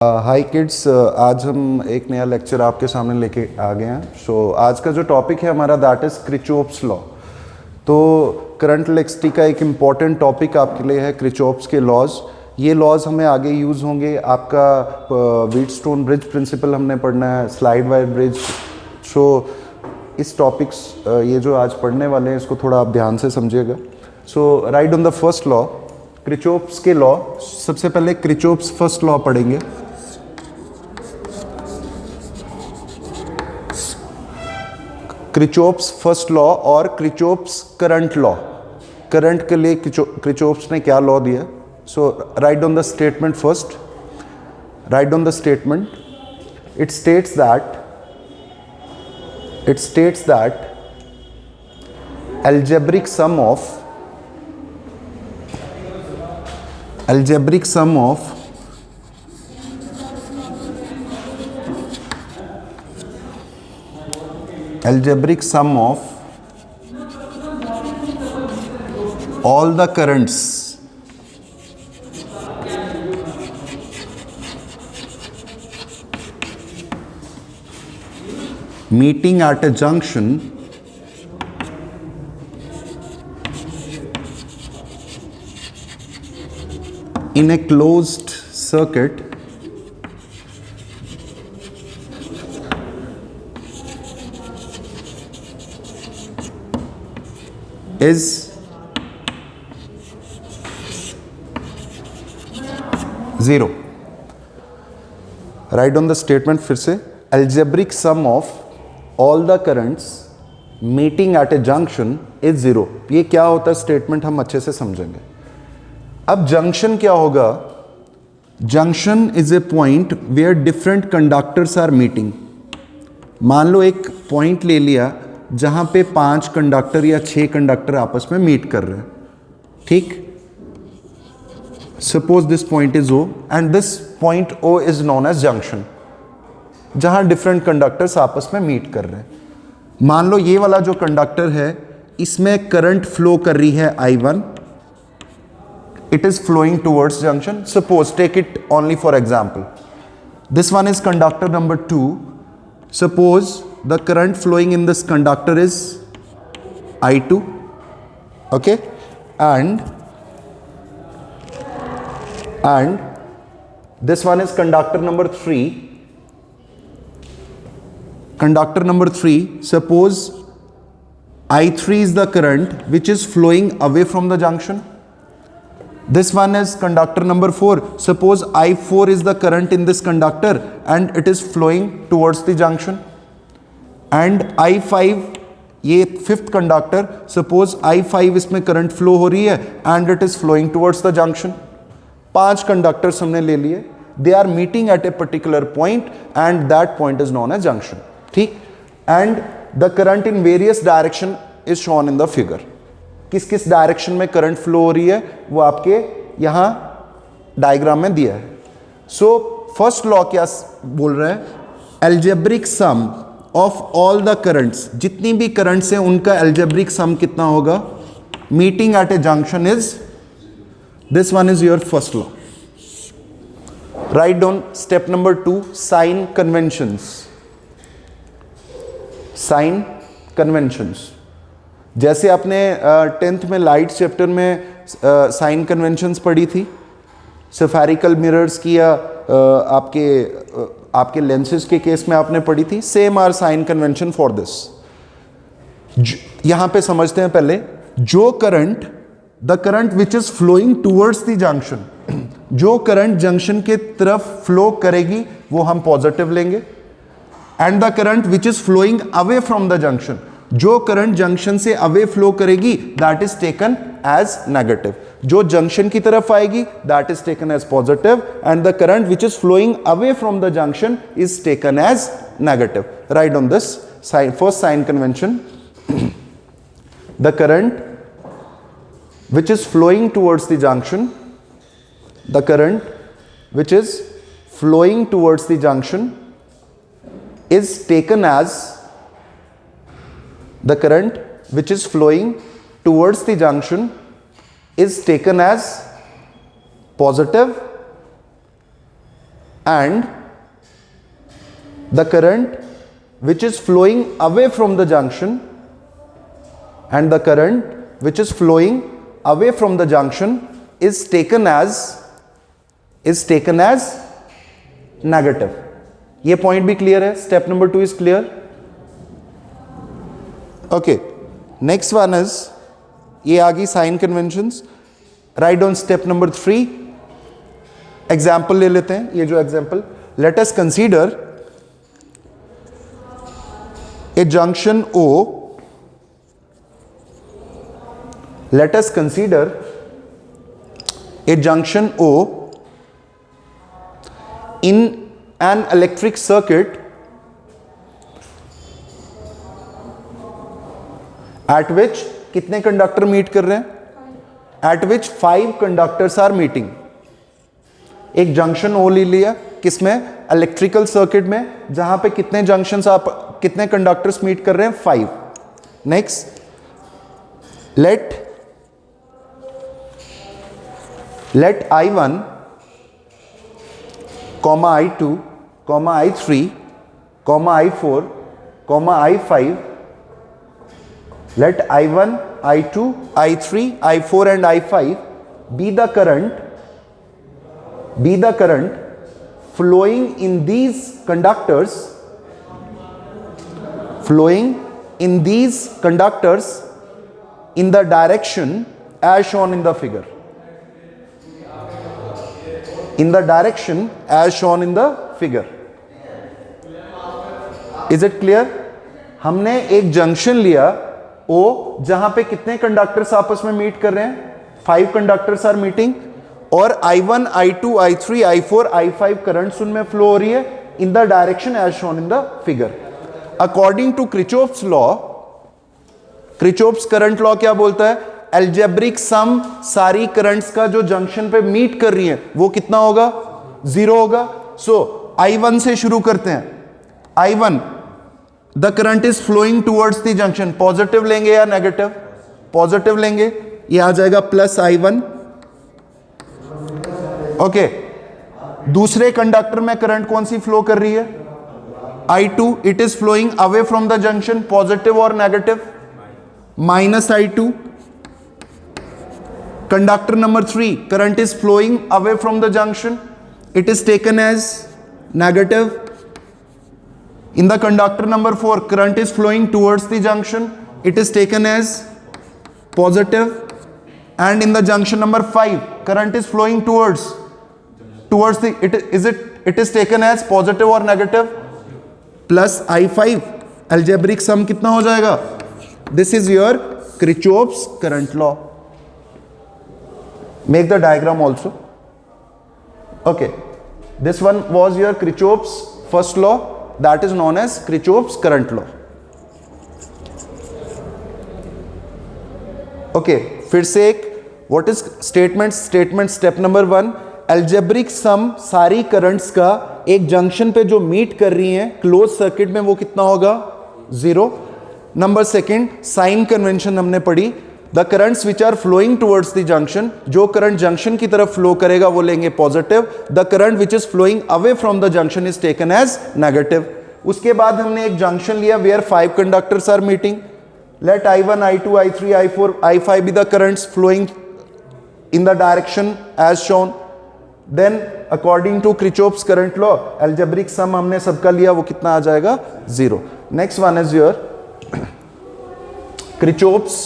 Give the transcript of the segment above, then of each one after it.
हाय kids, आज हम एक नया लेक्चर आपके सामने लेके आ गए हैं। आज का जो टॉपिक है हमारा दैट इज़ क्रिचॉप्स लॉ। तो करंट इलेक्ट्रिसिटी का एक इम्पॉर्टेंट टॉपिक आपके लिए है क्रिचॉप्स के लॉज। ये लॉज हमें आगे यूज़ होंगे। आपका व्हीटस्टोन ब्रिज प्रिंसिपल हमने पढ़ना है, स्लाइड वायर ब्रिज। इस टॉपिक्स ये जो आज पढ़ने वाले हैं इसको थोड़ा आप ध्यान से समझिएगा। Right on the first law, क्रिचॉप्स के लॉ। सबसे पहले क्रिचॉप्स फर्स्ट लॉ पढ़ेंगे। क्रिचॉप्स फर्स्ट लॉ और क्रिचॉप्स करंट लॉ। करंट के लिए क्रिचॉप्स ने क्या लॉ दिया? Right on the statement first. Right on the statement. It states that algebraic sum of all the currents meeting at a junction in a closed circuit is zero. Write down the statement फिर से। Algebraic sum of all the currents meeting at a junction is zero. ये क्या होता है statement हम अच्छे से समझेंगे। अब जंक्शन क्या होगा? Junction is a point where different conductors are meeting. मान लो एक पॉइंट ले लिया जहां पे 5 कंडक्टर या 6 कंडक्टर आपस में मीट कर रहे हैं, ठीक? Suppose this point is O and this point O is known as junction, जहां डिफरेंट कंडक्टर्स आपस में मीट कर रहे हैं। मान लो ये वाला जो कंडक्टर है इसमें करंट फ्लो कर रही है I1, it is flowing towards junction. Suppose, take it only for example, this one is conductor number 2. Suppose the current flowing in this conductor is I2, okay, and this one is conductor number 3. Conductor number 3, suppose I3 is the current which is flowing away from the junction. This one is conductor number 4. Suppose I4 is the current in this conductor and it is flowing towards the junction. And I5, ये fifth conductor, suppose I5 इसमें current flow हो रही है and it is flowing towards the junction. 5 conductors हमने ले लिए, they are meeting at a particular point and that point is known as junction, ठीक? And the current in various direction is shown in the figure. किस किस direction में current flow हो रही है वो आपके यहां डायग्राम में दिया है। फर्स्ट लॉ क्या बोल रहा है? Algebraic sum of all the currents, जितनी भी करंट्स हैं उनका एल्जेब्रिक सम कितना होगा? Meeting at a junction is, this one is your first law. Write down step number 2, sign conventions. Sign conventions, जैसे आपने 10th में लाइट चैप्टर में साइन कन्वेंशंस पढ़ी थी, सफेरिकल मिरर्स की या आपके लेंसेज के केस में आपने पढ़ी थी, same are sign convention for this. यहां पे समझते हैं पहले, जो current, the current which is flowing towards the junction, जो करंट जंक्शन के तरफ फ्लो करेगी वो हम पॉजिटिव लेंगे। And the current which is flowing away from the junction, जो करंट जंक्शन से अवे फ्लो करेगी that is taken as negative. जो जंक्शन की तरफ आएगी that is taken as positive and the current which is flowing away from the junction is taken as negative. Right on this first sign convention, the current which is flowing towards the junction, the current which is flowing towards the junction is taken as, the current which is flowing towards the junction is taken as positive and the current which is flowing away from the junction and the current which is flowing away from the junction is taken as negative. ये point भी clear है. Step number 2 is clear. Okay, next one is, ये आ गई sign conventions. Write down step number 3. Example ले लेते हैं. ये जो example, let us consider a junction O. Let us consider a junction O in an electric circuit at which कितने conductor meet कर रहे हैं? At which 5 conductors are meeting. एक जंक्शन O ले लिया, किसमें? इलेक्ट्रिकल सर्किट में, जहां पे कितने जंक्शंस आप कितने कंडक्टर्स मीट कर रहे हैं? 5. Next, let I1, I2, I3, I4, I5, let I1, I2, I3, I4 and I5 be the current flowing in these conductors in the direction as shown in the figure. In the direction as shown in the figure. Is it clear? हमने एक junction लिया O, जहां पे कितने conductors आपस में meet कर रहे हैं? 5 कंडक्टर्स आर मीटिंग, और I1, I2, I3, I4, I5 currents उनमें फ्लो हो रही है in the direction as shown in the figure. According to Kirchhoff's law, Kirchhoff's current law क्या बोलता है? एल्जेब्रिक सम सारी करंट्स का जो जंक्शन पे मीट कर रही है वो कितना होगा? 0 होगा. सो I1 से शुरू करते हैं. I1, the current is flowing towards the junction. Positive लेंगे या नेगेटिव? पॉजिटिव लेंगे. ये आ जाएगा प्लस I1. ओके, दूसरे कंडक्टर में करंट कौन सी फ्लो कर रही है? I2. It is flowing away from the junction. Positive और negative? Minus I2. Conductor number 3, current is flowing away from the junction. It is taken as negative. In the conductor number 4, current is flowing towards the junction. It is taken as positive. And in the junction number 5, current is flowing towards the, it is taken as positive or negative? Plus I5. Algebraic sum कितना हो जाएगा? This is your Kirchhoff's current law. Make the diagram also. Okay, this one was your Kirchhoff's first law, that is known as Kirchhoff's current law. Okay, फिर से एक, what is statement step number 1, algebraic sum सारी currents का एक junction पे जो meet कर रही हैं क्लोज सर्किट में वो कितना होगा? 0. नंबर 2, साइन कन्वेंशन हमने पढ़ी. The currents which are flowing towards the junction, जो करंट जंक्शन की तरफ फ्लो करेगा वो लेंगे positive. The current which is flowing away from the junction is taken as negative. उसके बाद हमने एक जंक्शन लिया where 5 conductors are meeting. Let I1, I2, I3, I4, I5 be the currents flowing in the direction as shown. Then according to Kirchhoff's current law, algebraic sum हमने सबका लिया, वो कितना आ जाएगा? 0. Next one is your Kirchhoff's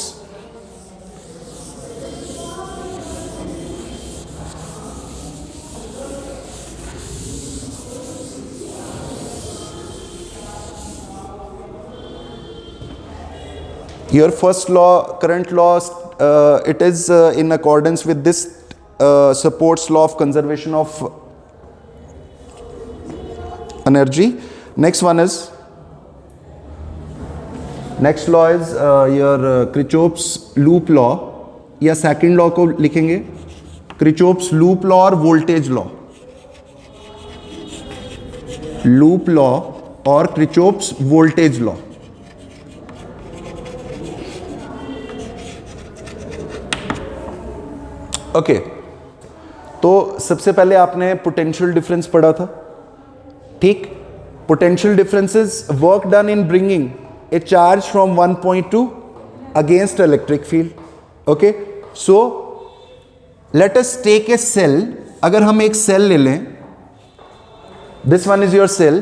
your first law, current law, it is in accordance with this supports law of conservation of energy. Next one is, next law is your Kirchhoff's loop law, या second law को लिखेंगे Kirchhoff's loop law और voltage law. Loop law और Kirchhoff's voltage law. Okay, तो सबसे पहले आपने potential difference पढ़ा था. ठीक. Potential difference is work done in bringing a charge from one point to against electric field. Okay, so let us take a cell. अगर हम एक सेल ले लें, this one is your cell.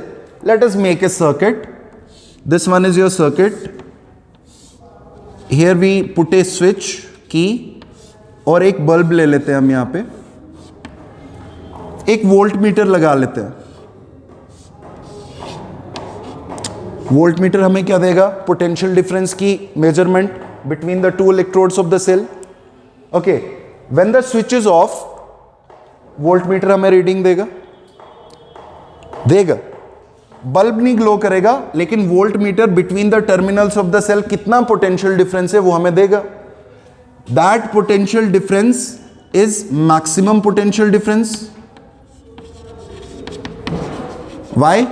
Let us make a circuit. This one is your circuit. Here we put a switch key और एक bulb ले लेते हैं हम यहाँ पे, एक वोल्ट मीटर लगा लेते हैं. वोल्ट मीटर हमें क्या देगा? पोटेंशियल डिफरेंस की measurement between the two electrodes of the cell. Okay, when the switch is off, volt meter हमें रीडिंग देगा. बल्ब नहीं ग्लो करेगा, लेकिन volt meter between the terminals of the cell कितना पोटेंशियल डिफरेंस है वो हमें देगा. That potential difference is maximum potential difference. Why?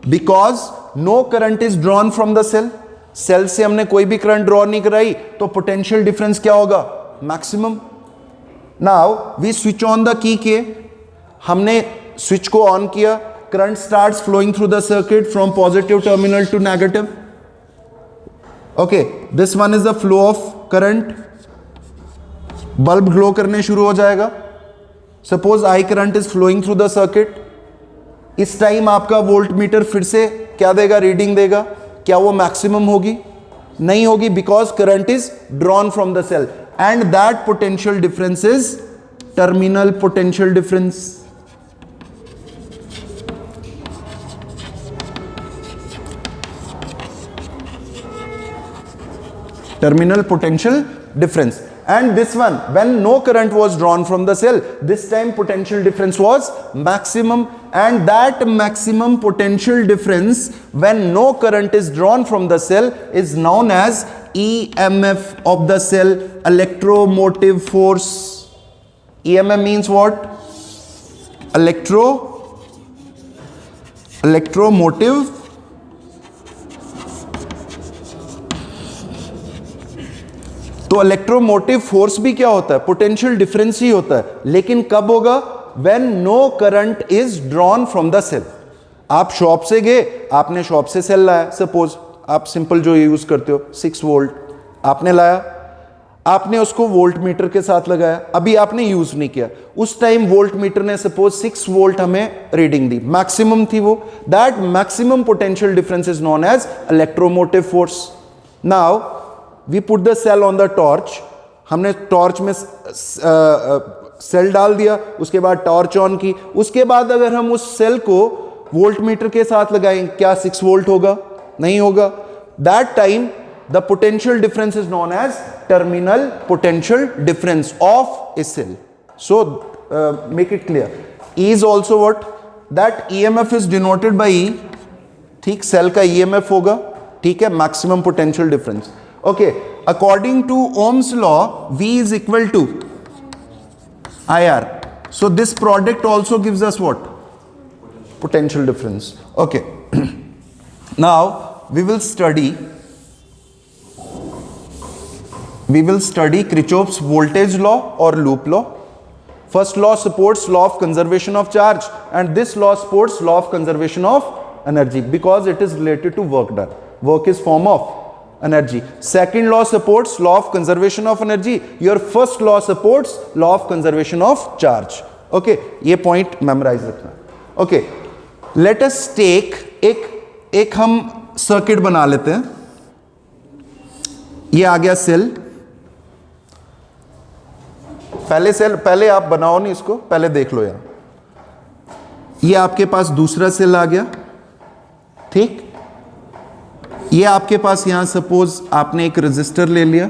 Because no current is drawn from the cell. Cell से हमने कोई भी करंट ड्रॉ नहीं कराई, तो पोटेंशियल डिफरेंस क्या होगा? Maximum. Now we switch on the key के, हमने स्विच को ऑन किया, current starts flowing through the circuit from positive terminal to negative. Okay, this one is the flow of current. Bulb glow करने शुरू हो जाएगा. Suppose I current is flowing through the circuit. इस time आपका volt meter फिर से क्या देगा? रीडिंग देगा. क्या वो मैक्सिमम होगी? नहीं होगी, because current is drawn from the cell and that potential difference is terminal potential difference. Terminal potential difference. And this one, when no current was drawn from the cell, this time potential difference was maximum, and that maximum potential difference when no current is drawn from the cell is known as EMF of the cell, electromotive force. EMF means what? Electromotive. तो electromotive force भी क्या होता है? Potential difference ही होता है. लेकिन कब होगा? When no current is drawn from the cell. आप शॉप से गए, आपने शॉप से सेल लाया, सपोज आप सिंपल जो यूज करते हो 6 वोल्ट आपने लाया, आपने उसको वोल्ट मीटर के साथ लगाया, अभी आपने यूज नहीं किया. उस टाइम वोल्ट मीटर ने सपोज 6 वोल्ट हमें रीडिंग दी, मैक्सिमम थी वो. That maximum potential difference is known as electromotive force. Now we put the cell on the torch. हमने टॉर्च में सेल डाल दिया, उसके बाद टॉर्च ऑन की. उसके बाद अगर हम उस सेल को वोल्ट मीटर के साथ लगाएं, क्या 6 वोल्ट होगा? नहीं होगा. That time the potential difference is known as terminal potential difference of a cell. So make it clear. E is also what? That EMF is denoted by E. ठीक, cell का EMF होगा. ठीक है, maximum potential difference. Okay, according to Ohm's law, V is equal to IR. So this product also gives us what? Potential difference. Okay. Now we will study Kirchhoff's voltage law or loop law. First law supports law of conservation of charge, and this law supports law of conservation of energy because it is related to work done. Work is form of energy. Second law supports law of conservation of energy. Your first law supports law of conservation of charge. Okay, ये point memorize रखना. Okay, let us take एक हम circuit बना लेते हैं. ये आ गया cell. पहले आप बनाओ नहीं इसको, पहले देख लो यार. ये आपके पास दूसरा सेल आ गया. ठीक, ये आपके पास यहां सपोज आपने एक रेजिस्टर ले लिया,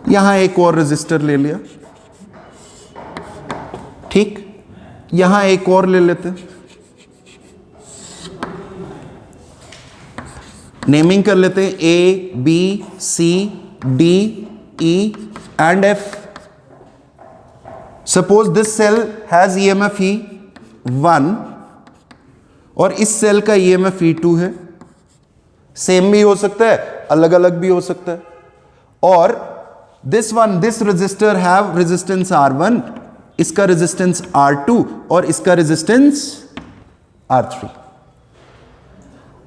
यहां एक और रेजिस्टर ले लिया. ठीक, यहां एक और ले लेते हैं. नेमिंग कर लेते हैं A B C D E and F. Suppose this cell has EMF E1 और इस सेल का ईएमएफ E2 है. सेम भी हो सकता है, अलग अलग भी हो सकता है. और this resistor have resistance R1, इसका रेजिस्टेंस R2 और इसका रेजिस्टेंस R3।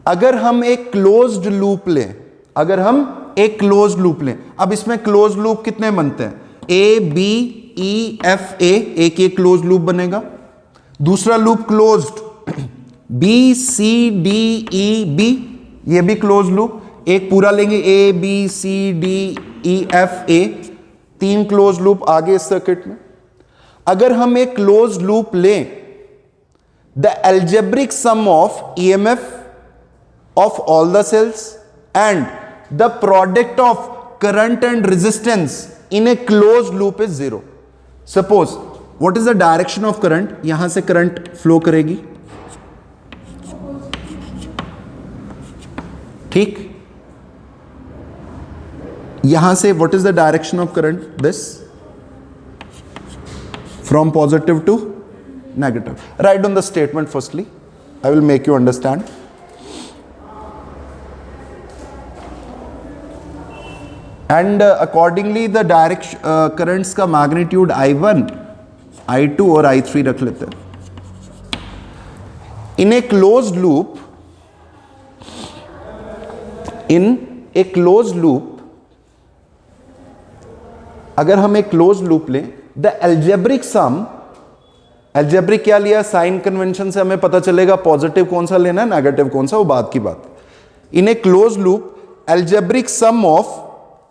अगर हम एक क्लोज्ड लूप लें, अगर हम एक क्लोज्ड लूप लें, अब इसमें क्लोज्ड लूप कितने बनते हैं? ए बी ई एफ ए, एक ये क्लोज्ड लूप बनेगा। दूसरा loop closed B C D E B, ये भी क्लोज्ड लूप। एक पूरा लेंगे A B C D E F A, 3 closed loop आगे इस सर्किट में। अगर हम एक क्लोज्ड लूप लें, the algebraic sum of EMF of all the cells and the product of current and resistance in a closed loop is 0. Suppose what is the direction of current? यहां से current flow करेगी, ठीक? यहां से what is the direction of current? This, from positive to negative. Write down the statement firstly. I will make you understand. And accordingly the direction currents का magnitude I1, I2 और I3 रख लेते हैं। In a closed loop, in a closed loop, अगर हम एक closed loop लें, the algebraic sum, algebraic क्या लिया? साइन कन्वेंशन से हमें पता चलेगा पॉजिटिव कौन सा लेना है, नेगेटिव कौन सा, वो बाद की बात। In a closed loop, algebraic sum of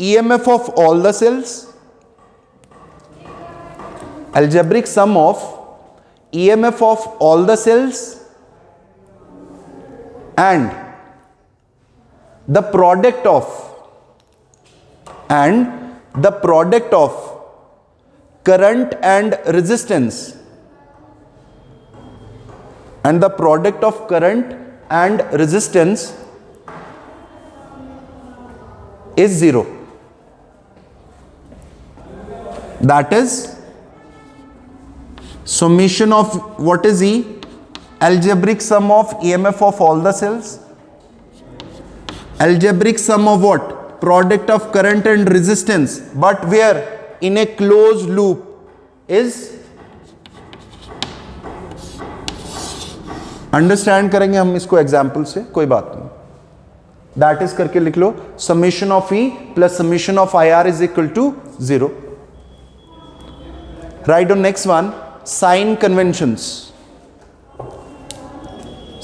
EMF of all the cells, algebraic sum of EMF of all the cells and the product of current and resistance, and the product of current and resistance is 0. That is summation of what is E? Algebraic sum of EMF of all the cells. Algebraic sum of what? Product of current and resistance. But where? In a closed loop is, understand करेंगे हम इसको example से, कोई बात नहीं। That is करके लिख लो, summation of E plus summation of I R is equal to 0। Right on next one, sign conventions.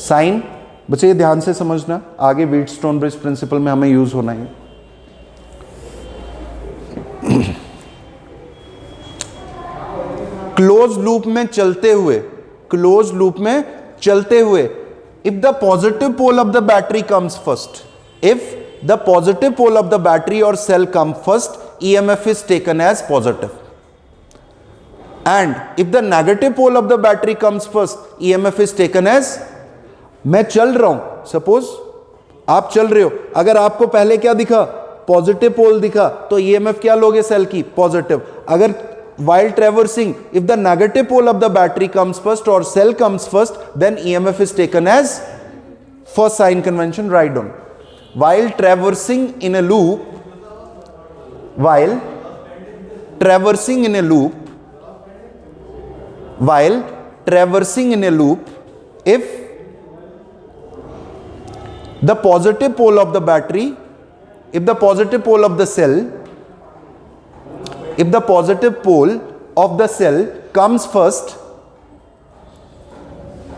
Sign बच्चे ये ध्यान से समझना, आगे व्हीटस्टोन ब्रिज प्रिंसिपल में हमें यूज होना है। क्लोज लूप में चलते हुए, क्लोज लूप में चलते हुए, if the positive pole of the battery comes first, if the positive pole of the battery और cell come first, EMF is taken as positive. And if the negative pole of the battery comes first, EMF is taken as, मैं चल रहा हूं, suppose आप चल रहे हो, अगर आपको पहले क्या दिखा? पॉजिटिव पोल दिखा, तो EMF क्या लोगे सेल की? पॉजिटिव। अगर while traversing, if the negative pole of the battery comes first or cell comes first, then EMF is taken as, first sign convention, write down. While traversing in a loop, while traversing in a loop, while traversing in a loop, if the positive pole of the battery, if the positive pole of the cell, if the positive pole of the cell comes first,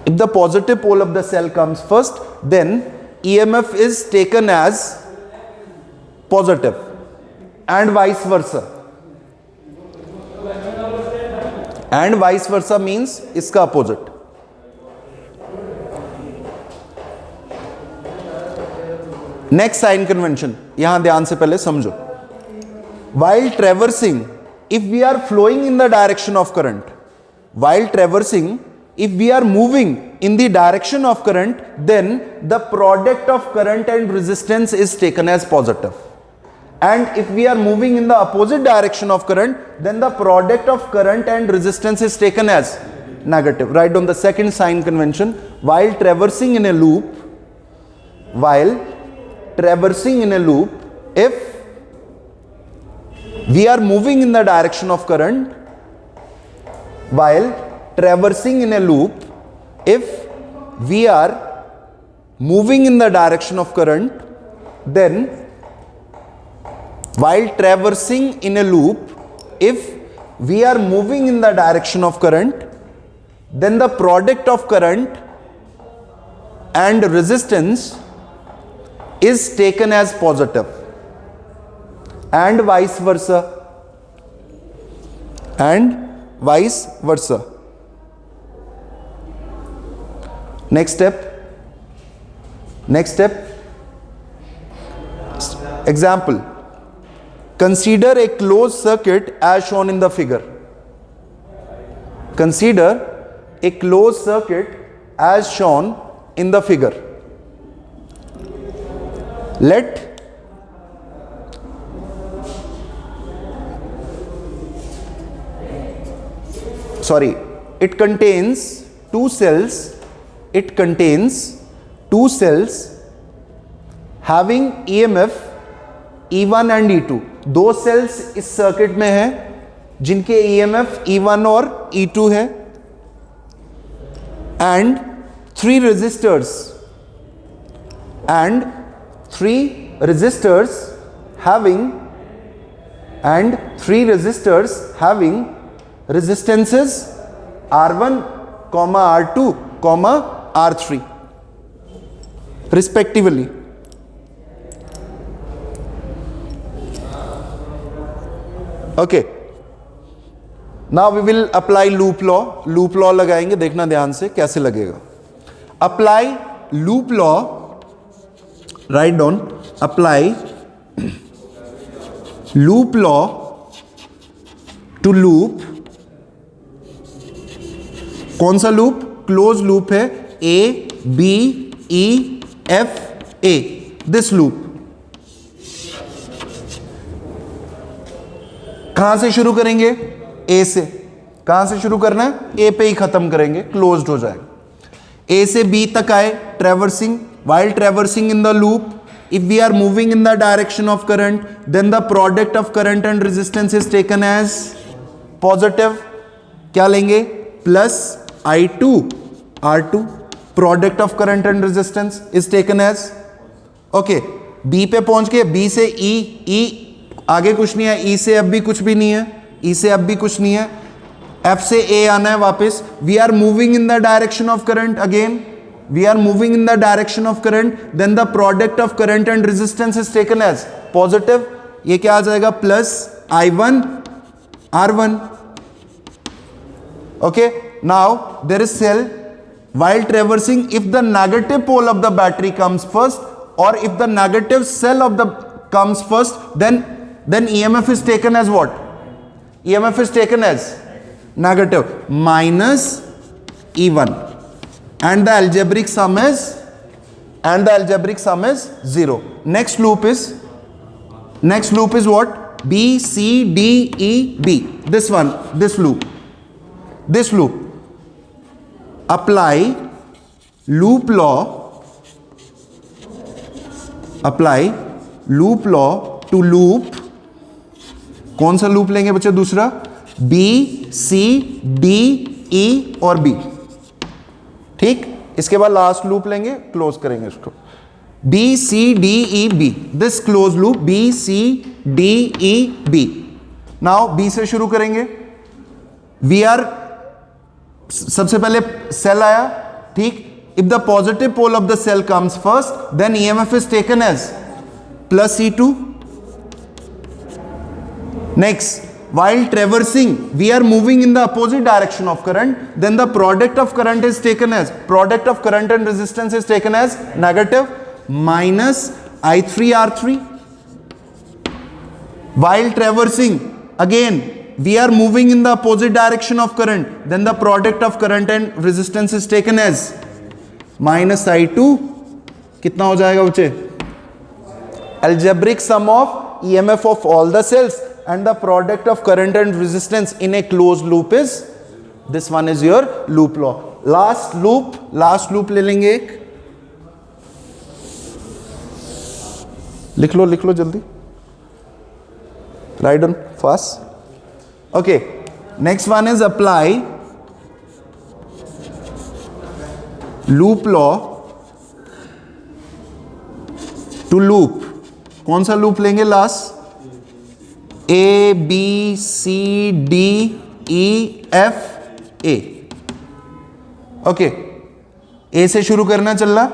if the positive pole of the cell comes first, then EMF is taken as positive and vice versa. And vice versa means इसका opposite. Next sign convention, यहां ध्यान से पहले समझो। While traversing, if we are flowing in the direction of current, while traversing, if we are moving in the direction of current, then the product of current and resistance is taken as positive. And if we are moving in the opposite direction of current, then the product of current and resistance is taken as negative. Write down the second sign convention. While traversing in a loop, while traversing in a loop, if we are moving in the direction of current, while traversing in a loop, if we are moving in the direction of current, then while traversing in a loop, if we are moving in the direction of current, then the product of current and resistance is taken as positive, and vice versa, and vice versa. Next step, example, consider a closed circuit as shown in the figure. Consider a closed circuit as shown in the figure. It contains two cells. It contains two cells having EMF E1 and E2. दो sales इस circuit में है जिनके EMF E1 और E2 है, and three resistors having resistances R1, R2, R3 respectively. Okay, now we will apply loop law. Loop law लगाएंगे, देखना ध्यान से कैसे लगेगा. Apply loop law. Write down. Apply loop law to loop. कौन सा लूप? क्लोज लूप है A B E F A. This loop कहां से शुरू करेंगे? A से. कहां से शुरू करना है? A पे ही खत्म करेंगे, क्लोज्ड हो जाएगा. A से B तक आए, traversing. While traversing in the loop, if we are moving in the direction of current, then the product of current and resistance is taken as positive. क्या लेंगे? Plus I2 R2. Product of current and resistance is taken as, okay. B पे पहुंच के B से E आगे कुछ नहीं है, E से अब भी कुछ भी नहीं है, E से अब भी कुछ नहीं है, F से A आना है वापस. We are moving in the direction of current again. We are moving in the direction of current, then the product of current and resistance is taken as positive. ये क्या आ जाएगा? Plus I1 R1. Okay, now there is cell. While traversing, if the negative pole of the battery comes first, or if the negative cell of the comes first, then EMF is taken as what? EMF is taken as negative, minus E1, and the algebraic sum is 0. Next loop is what? B C D E B. This loop. Apply loop law to loop. कौन सा loop लेंगे बच्चे? दूसरा B C D E और B. ठीक, इसके बाद last loop लेंगे, क्लोज करेंगे इसको. B C D E B. This close loop B C D E B. Now B से शुरू करेंगे. We are, सबसे पहले सेल आया, ठीक. If the positive pole of the cell comes first, then EMF is taken as plus E2. Next, while traversing, we are moving in the opposite direction of current, then the product of current is taken as, product of current and resistance is taken as negative, minus I3 R3. While traversing, again we are moving in the opposite direction of current, then the product of current and resistance is taken as minus I2. कितना हो जाएगा बच्चे? Algebraic sum of EMF of all the cells and the product of current and resistance in a closed loop is, this one is your loop law. Last loop ले लेंगे एक. लिख लो जल्दी. Write down fast. Okay, next one is apply loop law to loop, कौन सा loop लेंगे last? A B C D E F A. Okay, A से शुरू करना चलना,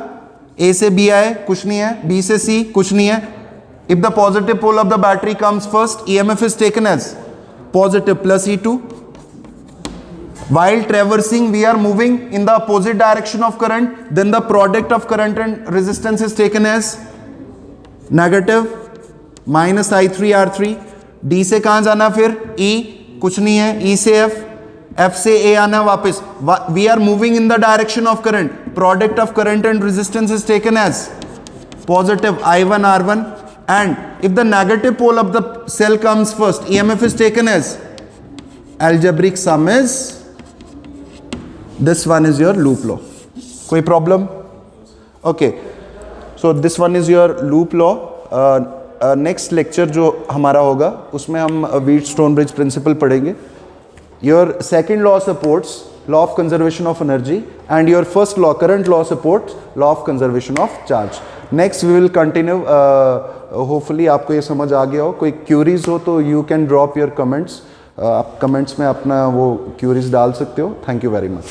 ए से बी आए कुछ नहीं है, बी से सी कुछ नहीं है। If the positive pole of the battery comes first, EMF is taken as positive plus E2. While traversing, we are moving in the opposite direction of current, then the product of current and resistance is taken as negative minus I3 R3. D से कहाँ जाना फिर? E कुछ नहीं है, E से F, F से A आना वापस. We are moving in the direction of current. Product of current and resistance is taken as positive I1 R1. And if the negative pole of the cell comes first, EMF is taken as algebraic sum is this one is your loop law. कोई problem? Okay, so this one is your loop law. Next lecture जो हमारा होगा उसमें हम Wheatstone bridge principle पढ़ेंगे. Your second law supports law of conservation of energy, and your first law, current law, supports law of conservation of charge. Next we will continue. Hopefully आपको ये समझ आ गया हो. कोई queries हो तो you can drop your comments. आप comments में अपना वो क्यूरीज डाल सकते हो. Thank you very much.